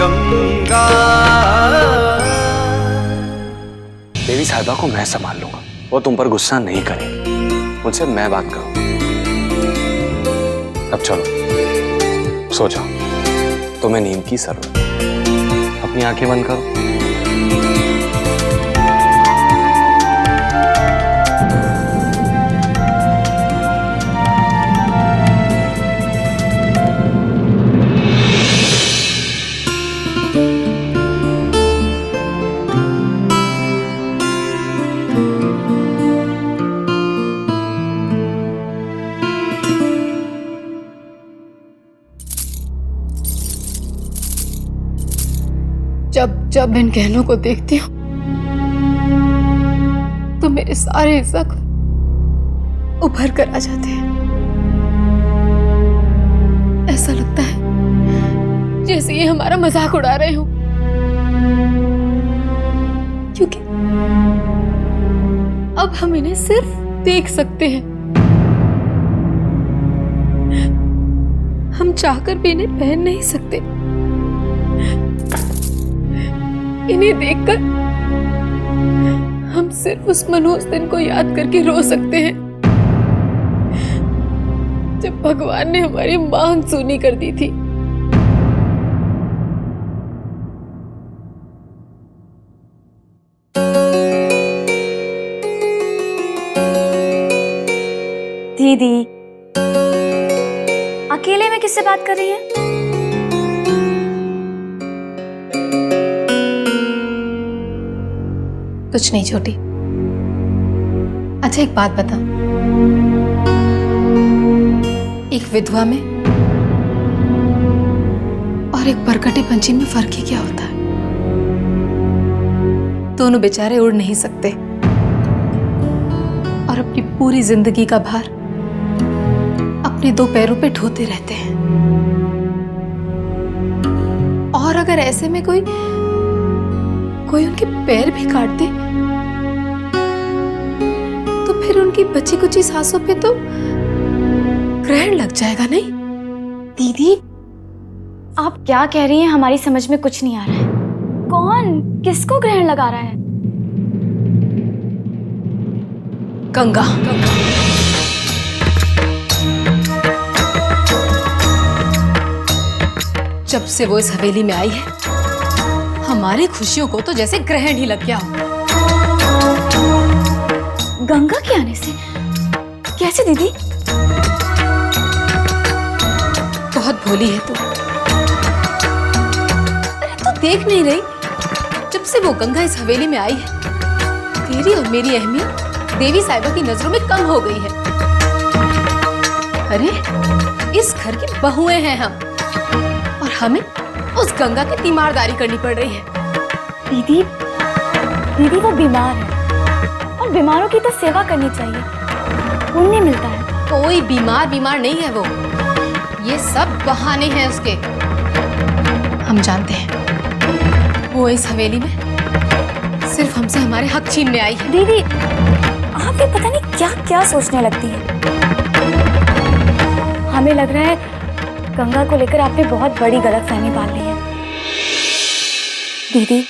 गंगा। देवी साहिबा को मैं संभाल लूंगा, वो तुम पर गुस्सा नहीं करेंगी, मुझसे मैं बात करूं। अब चलो सो जाओ, तुम्हें नींद की जरूरत है। अपनी आंखें बंद करो। जब इन गहनों को देखती हूँ तो मेरे सारे जख्म उभर कर आ जाते हैं। ऐसा लगता है जैसे ये हमारा मजाक उड़ा रहे हो, क्योंकि अब हम इन्हें सिर्फ देख सकते हैं। हम चाहकर भी इन्हें पहन नहीं सकते। इन्हें देखकर हम सिर्फ उस मनहूस दिन को याद करके रो सकते हैं जब भगवान ने हमारी मांग सूनी कर दी थी। दीदी, अकेले में किससे बात कर रही है? कुछ नहीं छोटी। अच्छा एक बात बता, एक विधवा में और एक परकटे पंछी में फर्क ही क्या होता है? दोनों बेचारे उड़ नहीं सकते और अपनी पूरी जिंदगी का भार अपने दो पैरों पे ढोते रहते हैं। और अगर ऐसे में कोई उनके पैर भी काट दे तो फिर उनकी बची कुची सांसों पे तो ग्रहण लग जाएगा, नहीं? दीदी, आप क्या कह रही हैं? हमारी समझ में कुछ नहीं आ रहा है। कौन किसको ग्रहण लगा रहा है? गंगा। जब से वो इस हवेली में आई है, हमारी खुशियों को तो जैसे ग्रहण ही लग गया हो। गंगा के आने से? कैसे दीदी? बहुत भोली है तू। अरे तू देख नहीं रही? जब से वो गंगा इस हवेली में आई है, तेरी और मेरी अहमियत देवी साहिबा की नजरों में कम हो गई है। अरे इस घर की बहुएं हैं हम, और हमें उस गंगा की तीमारदारी करनी पड़ रही है। दीदी वो बीमार है और बीमारों की तो सेवा करनी चाहिए, पुण्य मिलता है। कोई बीमार नहीं है वो, ये सब बहाने हैं उसके। हम जानते हैं वो इस हवेली में सिर्फ हमसे हमारे हक छीनने आई है। दीदी, आप भी पता नहीं क्या क्या सोचने लगती है। हमें लग रहा है गंगा को लेकर आपने बहुत बड़ी गलतफहमी पाल ली है। दीदी,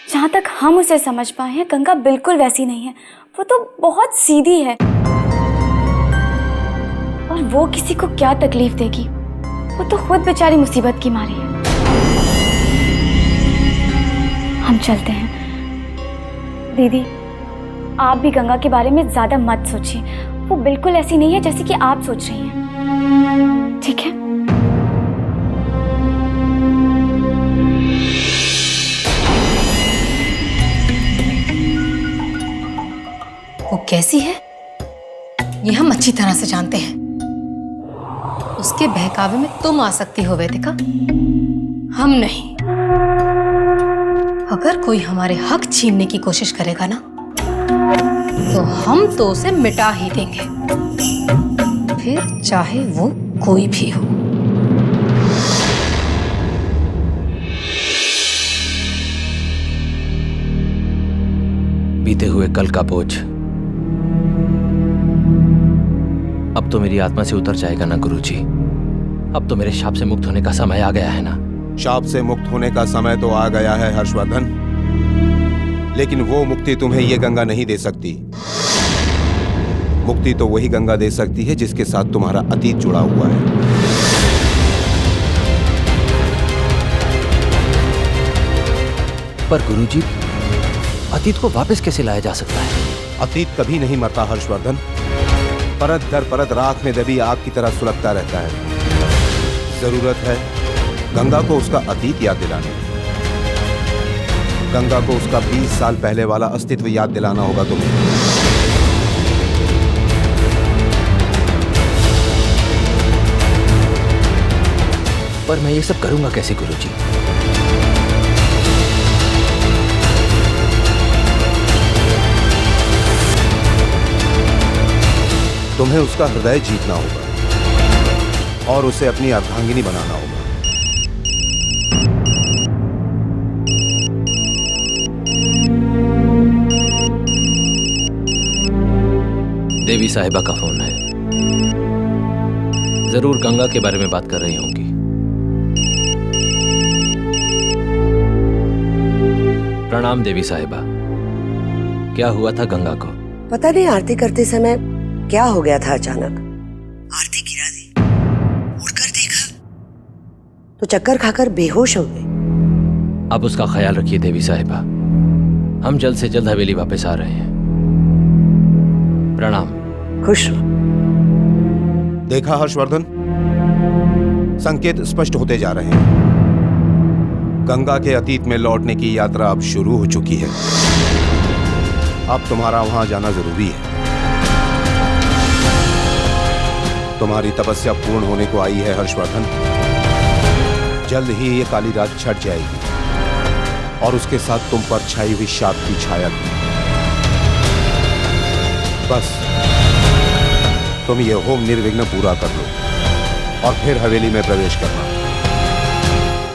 जहां तक हम उसे समझ पाए हैं, गंगा बिल्कुल वैसी नहीं है। वो तो बहुत सीधी है, और वो किसी को क्या तकलीफ देगी? वो तो खुद बेचारी मुसीबत की मारी है। हम चलते हैं। दीदी, आप भी गंगा के बारे में ज्यादा मत सोचिए। वो बिल्कुल ऐसी नहीं है जैसी कि आप सोच रही हैं, ठीक है? वो कैसी है ये हम अच्छी तरह से जानते हैं। उसके बहकावे में तुम आ सकती हो वैदिका, हम नहीं। अगर कोई हमारे हक छीनने की कोशिश करेगा ना, तो हम तो उसे मिटा ही देंगे, फिर चाहे वो कोई भी हो। बीते हुए कल का बोझ अब तो मेरी आत्मा से उतर जाएगा ना गुरुजी। अब तो मेरे शाप से मुक्त होने का समय आ गया है ना। शाप से मुक्त होने का समय तो आ गया है हर्षवर्धन, लेकिन वो मुक्ति तुम्हें ये गंगा नहीं दे सकती। मुक्ति तो वही गंगा दे सकती है जिसके साथ तुम्हारा अतीत जुड़ा हुआ है। पर गुरुजी, अतीत को वापस कैसे लाया जा सकता है? अतीत कभी नहीं मरता हर्षवर्धन, परत दर परत राख में दबी आग की तरह सुलगता रहता है। जरूरत है गंगा को उसका अतीत याद दिलाने। गंगा को उसका 20 साल पहले वाला अस्तित्व याद दिलाना होगा तुम्हें। पर मैं ये सब करूंगा कैसे गुरुजी? तुम्हें उसका हृदय जीतना होगा और उसे अपनी अर्धांगिनी बनाना होगा। देवी साहिबा का फोन है। जरूर गंगा के बारे में बात कर रही होंगी। प्रणाम देवी साहिबा। क्या हुआ था गंगा को? पता नहीं आरती करते समय क्या हो गया था अचानक। आरती गिरा दी, उठकर देखा तो चक्कर खाकर बेहोश हो गई। अब उसका ख्याल रखिए देवी साहिबा। हम जल्द से जल्द हवेली वापस आ रहे हैं। प्रणाम। खुश रहो। देखा हर्षवर्धन, संकेत स्पष्ट होते जा रहे हैं। गंगा के अतीत में लौटने की यात्रा अब शुरू हो चुकी है। अब तुम्हारा वहां जाना जरूरी है। तुम्हारी तपस्या पूर्ण होने को आई है हर्षवर्धन। जल्द ही ये काली रात छट जाएगी और उसके साथ तुम पर छाई हुई शाप की छाया भी। बस तुम ये होम निर्विघ्न पूरा कर लो और फिर हवेली में प्रवेश करना।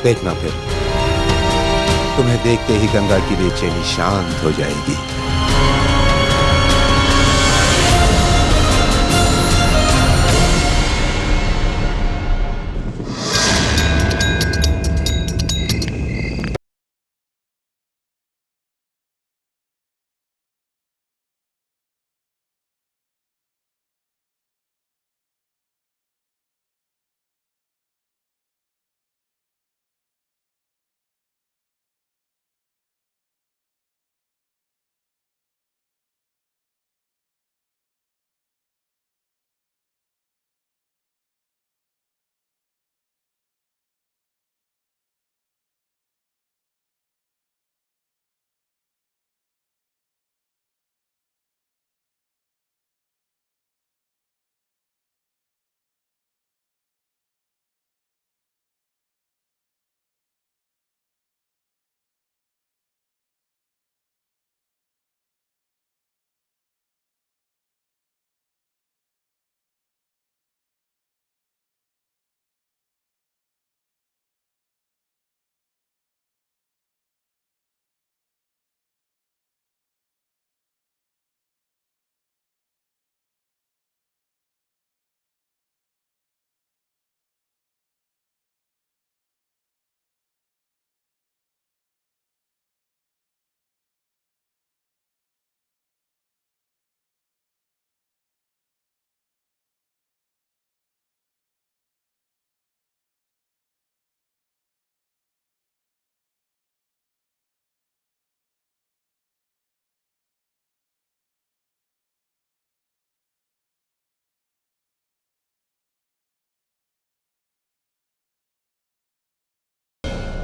देखना फिर तुम्हें देखते ही गंगा की बेचैनी शांत हो जाएगी।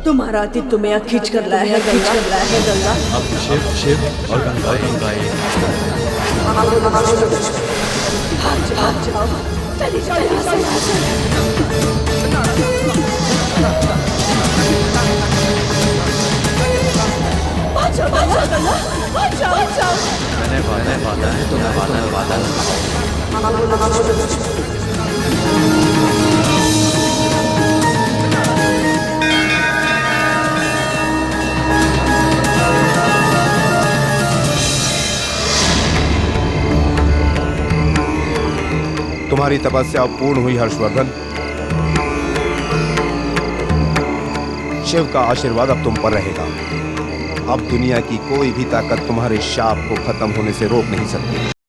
तुम्हारा अतीत तुम्हें खींच कर लाया है गंगा। अब शिव शिव और गंगा भाग जाओ, चली जाओ यहाँ से। मैंने वादा है तुम्हें वादा। तुम्हारी तपस्या पूर्ण हुई हर्षवर्धन। शिव का आशीर्वाद अब तुम पर रहेगा। अब दुनिया की कोई भी ताकत तुम्हारे शाप को खत्म होने से रोक नहीं सकती।